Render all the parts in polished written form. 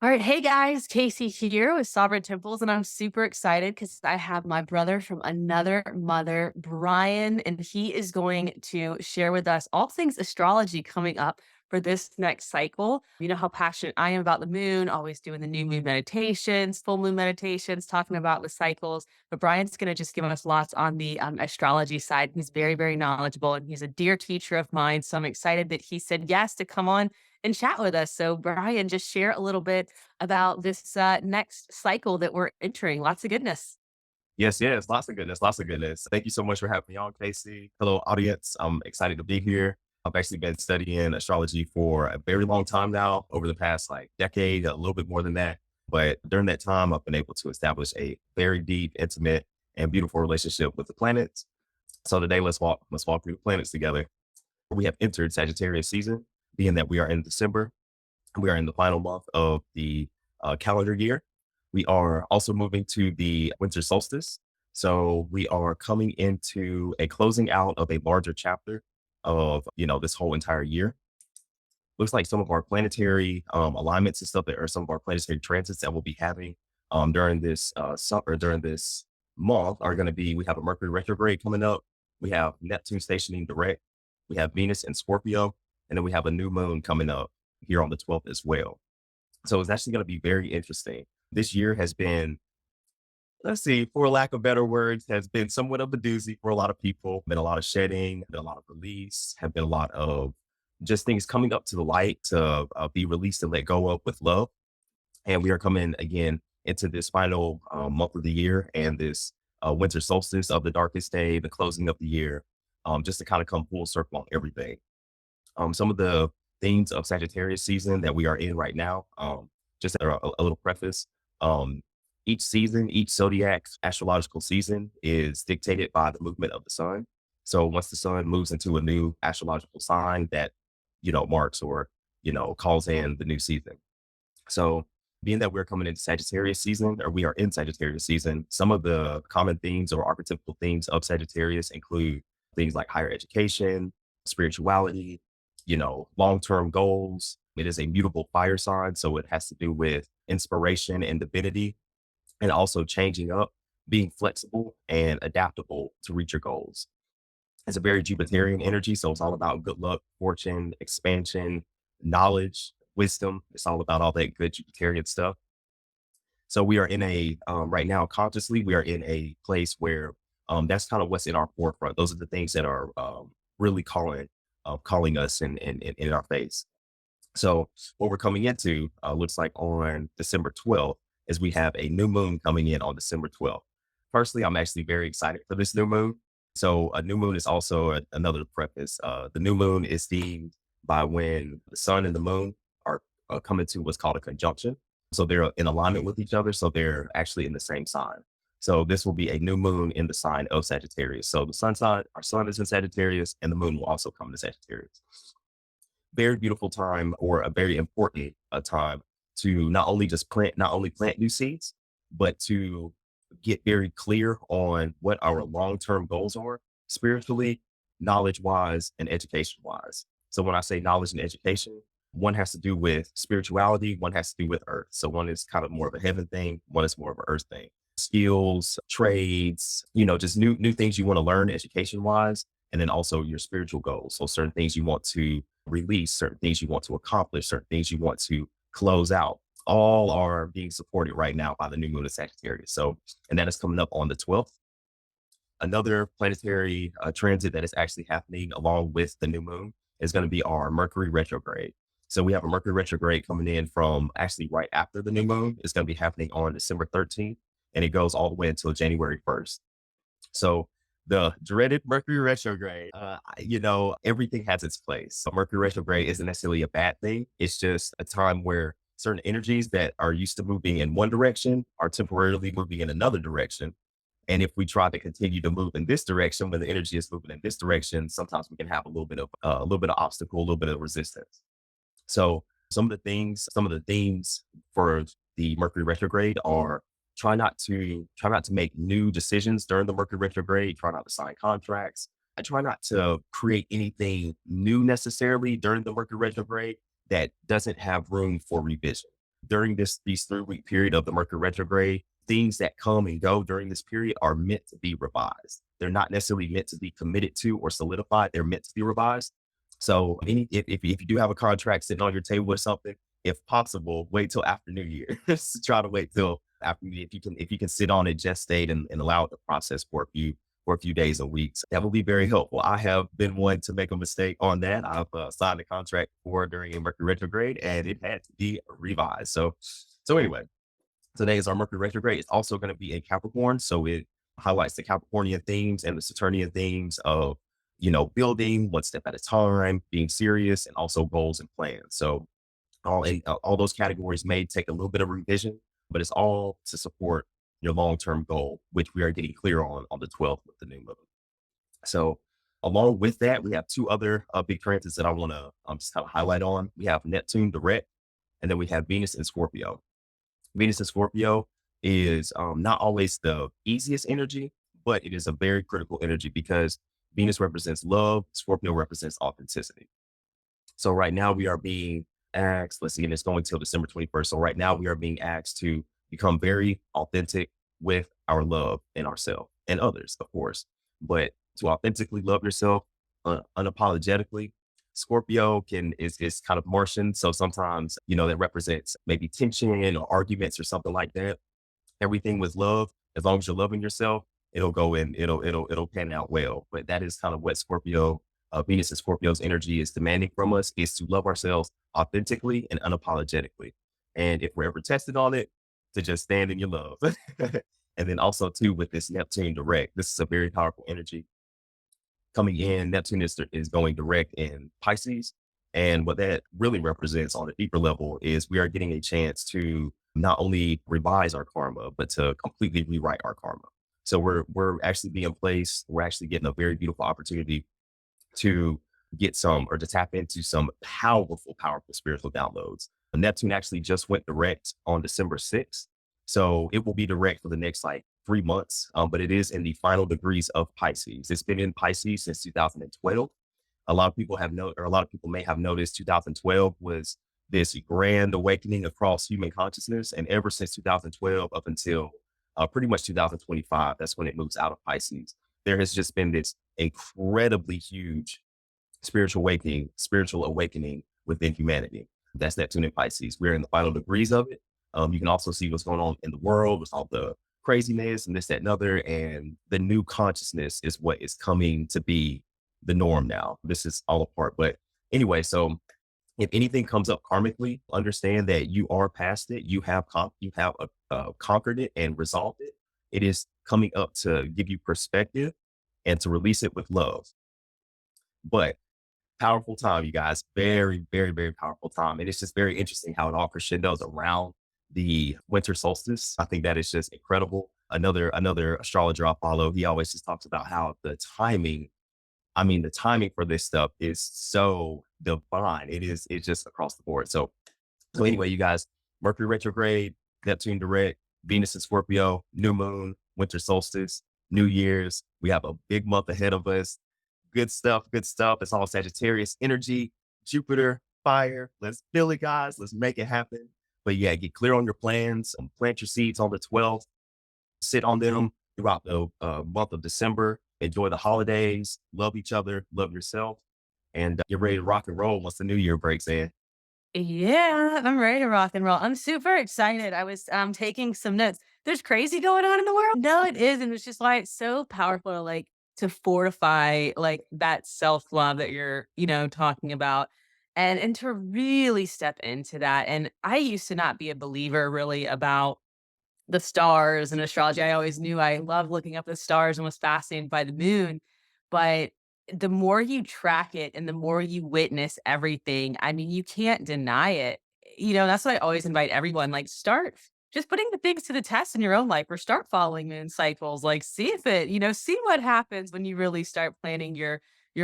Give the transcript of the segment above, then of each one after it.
All right. Hey guys, Casey here with Sovereign Temples, and I'm super excited because I have my brother from another mother, Brian, and he is going to share with us all things astrology coming up for this next cycle. You know how passionate I am about the moon, always doing the new moon meditations, full moon meditations, talking about the cycles. But Brian's going to just give us lots on the astrology side. He's very, very knowledgeable, and he's a dear teacher of mine. So I'm excited that he said yes to come on and chat with us. So, Brian, just share a little bit about this next cycle that we're entering. Lots of goodness. Yes, yes, lots of goodness, lots of goodness. Thank you so much for having me on, Casey. Hello, audience. I'm excited to be here. I've actually been studying astrology for a very long time now, over the past like decade, a little bit more than that. But during that time, I've been able to establish a very deep, intimate, and beautiful relationship with the planets. So today, let's walk through the planets together. We have entered Sagittarius season, being that we are in December. We are in the final month of the calendar year. We are also moving to the winter solstice. So we are coming into a closing out of a larger chapter of, this whole entire year. Looks like some of our planetary alignments and stuff that are some of our planetary transits that we'll be having during this summer, during this month are going to be, we have a Mercury retrograde coming up. We have Neptune stationing direct. We have Venus in Scorpio. And then we have a new moon coming up here on the 12th as well. So it's actually going to be very interesting. This year has been, let's see, for lack of better words, has been somewhat of a doozy for a lot of people. Been a lot of shedding, been a lot of release, have been a lot of just things coming up to the light to be released and let go of with love. And we are coming again into this final month of the year and this winter solstice of the darkest day, the closing of the year, just to kind of come full circle on everything. Some of the themes of Sagittarius season that we are in right now. Just a little preface. Um, each season, each zodiac astrological season is dictated by the movement of the sun. So once the sun moves into a new astrological sign that, marks or, calls in the new season. So being that we're coming into Sagittarius season or we are in Sagittarius season, some of the common themes or archetypical themes of Sagittarius include things like higher education, spirituality, long-term goals. It is a mutable fire sign, so it has to do with inspiration and divinity, and also changing up, being flexible and adaptable to reach your goals. It's a very Jupiterian energy, so it's all about good luck, fortune, expansion, knowledge, wisdom. It's all about all that good Jupiterian stuff. So we are in right now consciously, we are in a place where that's kind of what's in our forefront. Those are the things that are really calling us in our face. So what we're coming into looks like on December 12th is we have a new moon coming in on December 12th. Personally, I'm actually very excited for this new moon. So a new moon is also another preface. The new moon is themed by when the sun and the moon are coming to what's called a conjunction. So they're in alignment with each other. So they're actually in the same sign. So this will be a new moon in the sign of Sagittarius. So the sun sign, our sun is in Sagittarius, and the moon will also come to Sagittarius. Very beautiful time, or a very important time to not only plant new seeds, but to get very clear on what our long-term goals are spiritually, knowledge wise, and education wise. So when I say knowledge and education, one has to do with spirituality, one has to do with earth. So one is kind of more of a heaven thing, one is more of an earth thing. Skills, trades, just new things you want to learn education wise, and then also your spiritual goals. So certain things you want to release, certain things you want to accomplish, certain things you want to close out. All are being supported right now by the new moon of Sagittarius. So, and that is coming up on the 12th. Another planetary transit that is actually happening along with the new moon is going to be our Mercury retrograde. So we have a Mercury retrograde coming in from actually right after the new moon. It's going to be happening on December 13th, and it goes all the way until January 1st. So the dreaded Mercury retrograde, everything has its place. So Mercury retrograde isn't necessarily a bad thing. It's just a time where certain energies that are used to moving in one direction are temporarily moving in another direction. And if we try to continue to move in this direction, when the energy is moving in this direction, sometimes we can have a little bit of obstacle, a little bit of resistance. So some of the themes for the Mercury retrograde are try not to make new decisions during the Mercury retrograde, try not to sign contracts. I try not to create anything new necessarily during the Mercury retrograde that doesn't have room for revision. during these 3-week period of the Mercury retrograde, things that come and go during this period are meant to be revised. They're not necessarily meant to be committed to or solidified. They're meant to be revised. So if you do have a contract sitting on your table or something, if possible, wait till after New Year. Try to wait till after New Year. If you can sit on it, gestate and allow it to process for a few days or weeks. That will be very helpful. I have been one to make a mistake on that. I've signed a contract for during a Mercury retrograde, and it had to be revised. So anyway, today is our Mercury retrograde. It's also going to be in Capricorn, so it highlights the Capricornian themes and the Saturnian themes of building one step at a time, being serious, and also goals and plans. So all those categories may take a little bit of revision, but it's all to support your long-term goal, which we are getting clear on the 12th with the new moon. So along with that, we have two other big transits that I want to just kind of highlight on. We have Neptune direct, and then we have Venus in Scorpio. Venus in Scorpio is not always the easiest energy, but it is a very critical energy because Venus represents love, Scorpio represents authenticity. So right now we are being asked, let's see, and it's going till December 21st. So right now we are being asked to become very authentic with our love and ourselves and others, of course. But to authentically love yourself unapologetically, Scorpio is kind of Martian. So sometimes, that represents maybe tension or arguments or something like that. Everything with love, as long as you're loving yourself, it'll go in, it'll pan out well. But that is kind of what Venus and Scorpio's energy is demanding from us, is to love ourselves authentically and unapologetically. And if we're ever tested on it, to just stand in your love. And then also too, with this Neptune direct, this is a very powerful energy coming in. Neptune is going direct in Pisces. And what that really represents on a deeper level is we are getting a chance to not only revise our karma, but to completely rewrite our karma. So we're actually being placed, we're actually getting a very beautiful opportunity to get some or to tap into some powerful, powerful spiritual downloads. Neptune actually just went direct on December 6th. So it will be direct for the next like 3 months, but it is in the final degrees of Pisces. It's been in Pisces since 2012. A lot of people a lot of people may have noticed 2012 was this grand awakening across human consciousness. And ever since 2012 up until pretty much 2025, that's when it moves out of Pisces. There has just been this incredibly huge spiritual awakening within humanity. That's Neptune in Pisces. We're in the final degrees of it. You can also see what's going on in the world with all the craziness and this, that, and other. And the new consciousness is what is coming to be the norm now. This is all a part. But anyway, so if anything comes up karmically, understand that you are past it. You have conquered it and resolved it. It is coming up to give you perspective and to release it with love. But powerful time, you guys. Very, very, very powerful time. And it's just very interesting how it all crescendos around the winter solstice. I think that is just incredible. Another astrologer I follow, he always just talks about how the timing for this stuff is so divine. It's just across the board. So anyway, you guys, Mercury retrograde, Neptune direct, Venus in Scorpio, new moon, winter solstice, New Year's. We have a big month ahead of us. Good stuff, good stuff. It's all Sagittarius energy, Jupiter, fire. Let's feel it, guys. Let's make it happen. But yeah, get clear on your plans. Plant your seeds on the 12th. Sit on them throughout the month of December. Enjoy the holidays. Love each other. Love yourself. And get ready to rock and roll once the new year breaks in. Yeah, I'm ready to rock and roll. I'm super excited. I was taking some notes. There's crazy going on in the world. No, it is. And it's just why it's so powerful to to fortify like that self-love that you're, talking about and to really step into that. And I used to not be a believer really about the stars and astrology. I always knew I loved looking up the stars and was fascinated by the moon. But the more you track it and the more you witness everything, I mean, you can't deny it. That's why I always invite everyone, like, start just putting the things to the test in your own life or start following moon cycles. Like, see if see what happens when you really start planning your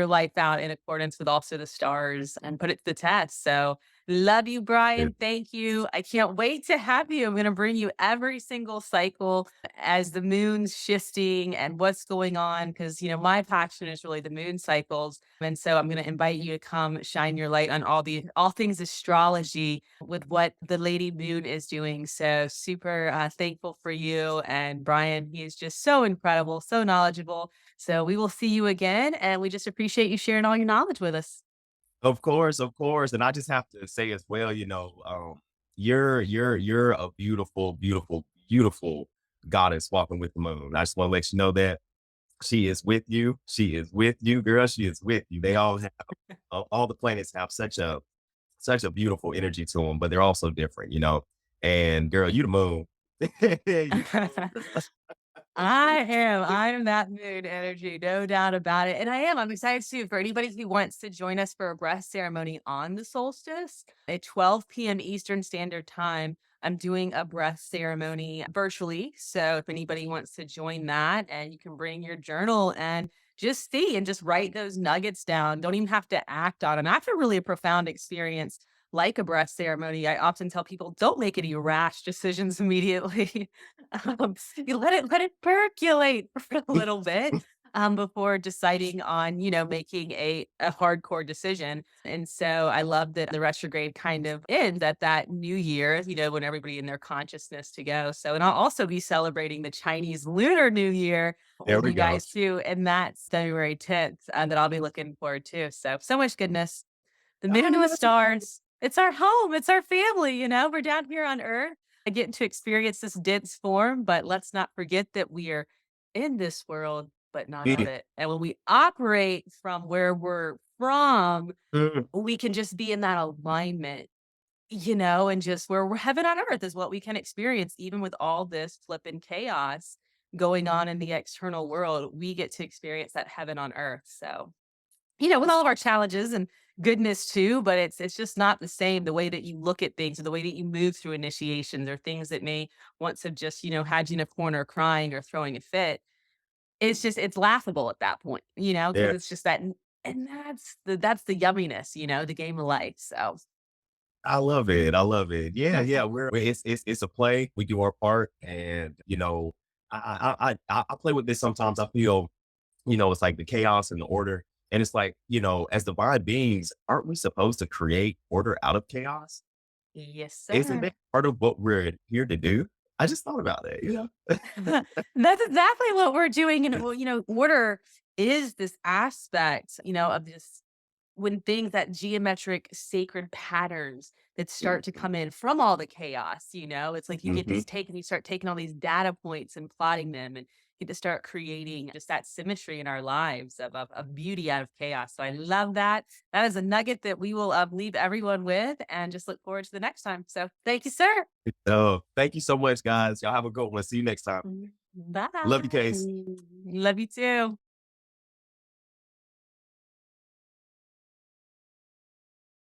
life out in accordance with also the stars and put it to the test. So Love you, Yeah. Brian. Thank you. I can't wait to have you. I'm going to bring you every single cycle as the moon's shifting and what's going on. Cause, my passion is really the moon cycles. And so I'm going to invite you to come shine your light on all things astrology with what the Lady Moon is doing. So super thankful for you. And Brian, he is just so incredible, so knowledgeable. So we will see you again. And we just appreciate you sharing all your knowledge with us. Of course, and I just have to say as well, you're a beautiful, beautiful, beautiful goddess walking with the moon. I just wanna let you know that she is with you. She is with you, girl. She is with you. They all have all the planets have such a beautiful energy to them, but they're also different, And girl, you the moon. You the moon. I'm that mood energy, no doubt about it. And I am. I'm excited too for anybody who wants to join us for a breath ceremony on the solstice at 12 p.m. Eastern Standard Time. I'm doing a breath ceremony virtually. So if anybody wants to join that, and you can bring your journal and just see and just write those nuggets down. Don't even have to act on them. After really a profound experience like a breath ceremony, I often tell people don't make any rash decisions immediately. You let it percolate for a little bit, before deciding on, making a hardcore decision. And so I love that the retrograde kind of ends at that new year, when everybody in their consciousness to go. So, and I'll also be celebrating the Chinese Lunar New Year There with we you go. guys too. And that's February 10th, that I'll be looking forward to. So much goodness. The moon and the Ah, stars. It's our home. It's our family. We're down here on Earth. I get to experience this dense form, but let's not forget that we are in this world, but not of yeah. it. And when we operate from where we're from, Mm, we can just be in that alignment, and just where we're heaven on earth is what we can experience, even with all this flipping chaos going on in the external world. We get to experience that heaven on earth. So with all of our challenges and goodness too, but it's just not the same the way that you look at things or the way that you move through initiations or things that may once have just, had you in a corner crying or throwing a fit. It's laughable at that point, because yeah. it's just that and that's the yumminess, the game of life. So I love it. I love it. Yeah, yeah. It's a play. We do our part, and I play with this sometimes. I feel it's like the chaos and the order, and it's like as divine beings, aren't we supposed to create order out of chaos? yes, Isn't sir. that part of what we're here to do? I just thought about it. That's exactly what we're doing. And well, order is this aspect, of this when things that geometric sacred patterns that start to come in from all the chaos, it's like you get Hmm. to take and you start taking all these data points and plotting them and get to start creating just that symmetry in our lives of beauty out of chaos. So I love that. That is a nugget that we will leave everyone with and just look forward to the next time. So thank you, sir. So thank you so much, guys. Y'all have a good one. See you next time. Bye. Love you, Case. Love you too.